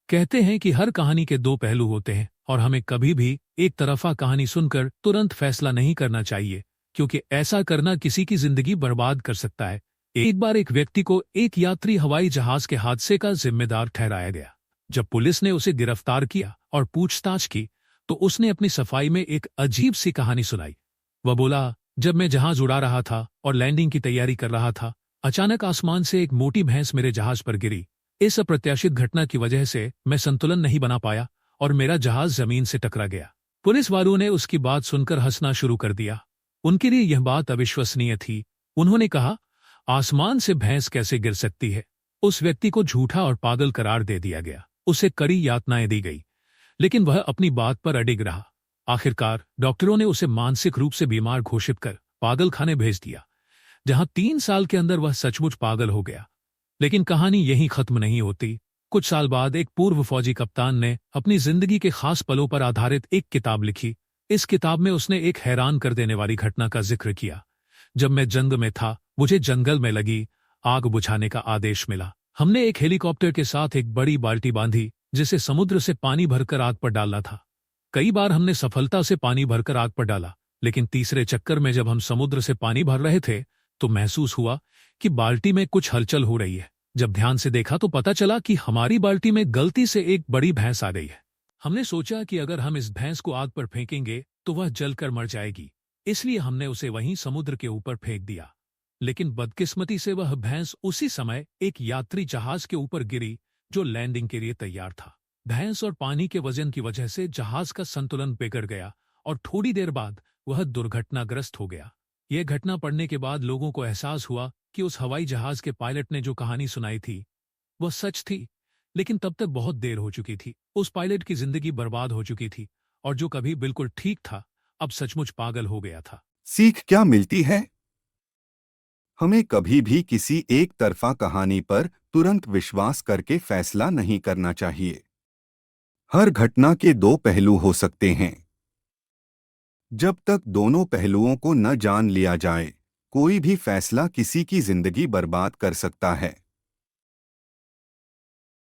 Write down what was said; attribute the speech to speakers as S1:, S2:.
S1: कहते हैं कि हर कहानी के दो पहलू होते हैं और हमें कभी भी एक तरफा कहानी सुनकर तुरंत फैसला नहीं करना चाहिए, क्योंकि ऐसा करना किसी की जिंदगी बर्बाद कर सकता है। एक बार एक व्यक्ति को एक यात्री हवाई जहाज के हादसे का जिम्मेदार ठहराया गया। जब पुलिस ने उसे गिरफ्तार किया और पूछताछ की, तो उसने अपनी सफाई में एक अजीब सी कहानी सुनाई। वह बोला, जब मैं जहाज उड़ा रहा था और लैंडिंग की तैयारी कर रहा था, अचानक आसमान से एक मोटी भैंस मेरे जहाज पर गिरी। इस अप्रत्याशित घटना की वजह से मैं संतुलन नहीं बना पाया और मेरा जहाज जमीन से टकरा गया। पुलिस वालों ने उसकी बात सुनकर हंसना शुरू कर दिया। उनके लिए यह बात अविश्वसनीय थी। उन्होंने कहा, आसमान से भैंस कैसे गिर सकती है? उस व्यक्ति को झूठा और पागल करार दे दिया गया। उसे कड़ी यातनाएं दी गई, लेकिन वह अपनी बात पर अडिग रहा। आखिरकार डॉक्टरों ने उसे मानसिक रूप से बीमार घोषित कर पागल खाने भेज दिया, जहां 3 साल के अंदर वह सचमुच पागल हो गया। लेकिन कहानी यहीं खत्म नहीं होती। कुछ साल बाद एक पूर्व फौजी कप्तान ने अपनी जिंदगी के खास पलों पर आधारित एक किताब लिखी। इस किताब में उसने एक हैरान कर देने वाली घटना का जिक्र किया। जब मैं जंग में था, मुझे जंगल में लगी आग बुझाने का आदेश मिला। हमने एक हेलीकॉप्टर के साथ एक बड़ी बाल्टी बांधी, जिसे समुद्र से पानी भरकर आग पर डालना था। कई बार हमने सफलता से पानी भरकर आग पर डाला, लेकिन तीसरे चक्कर में जब हम समुद्र से पानी भर रहे थे, तो महसूस हुआ कि बाल्टी में कुछ हलचल हो रही है। जब ध्यान से देखा तो पता चला कि हमारी बाल्टी में गलती से एक बड़ी भैंस आ गई है। हमने सोचा कि अगर हम इस भैंस को आग पर फेंकेंगे तो वह जलकर मर जाएगी, इसलिए हमने उसे वहीं समुद्र के ऊपर फेंक दिया। लेकिन बदकिस्मती से वह भैंस उसी समय एक यात्री जहाज के ऊपर गिरी, जो लैंडिंग के लिए तैयार था। भैंस और पानी के वजन की वजह से जहाज का संतुलन बिगड़ गया और थोड़ी देर बाद वह दुर्घटनाग्रस्त हो गया। यह घटना पढ़ने के बाद लोगों को एहसास हुआ कि उस हवाई जहाज के पायलट ने जो कहानी सुनाई थी वह सच थी, लेकिन तब तक बहुत देर हो चुकी थी। उस पायलट की जिंदगी बर्बाद हो चुकी थी और जो कभी बिल्कुल ठीक था, अब सचमुच पागल हो गया था।
S2: सीख क्या मिलती है? हमें कभी भी किसी एक तरफा कहानी पर तुरंत विश्वास करके फैसला नहीं करना चाहिए। हर घटना के दो पहलू हो सकते हैं। जब तक दोनों पहलुओं को न जान लिया जाए, कोई भी फैसला किसी की जिंदगी बर्बाद कर सकता है।